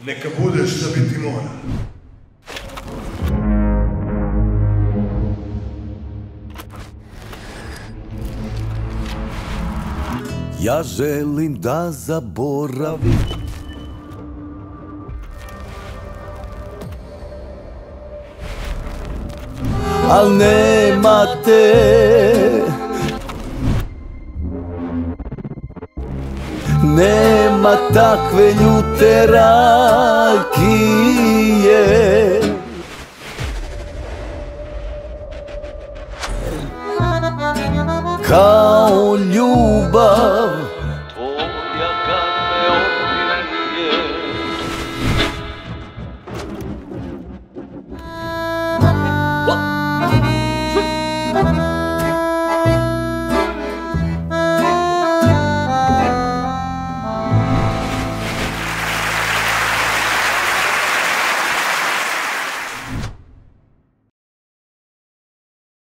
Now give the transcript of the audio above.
Neka bude šta biti mora. Ja želim da zaboravim al nema te, nema takve ljute rakije. Kao ljubav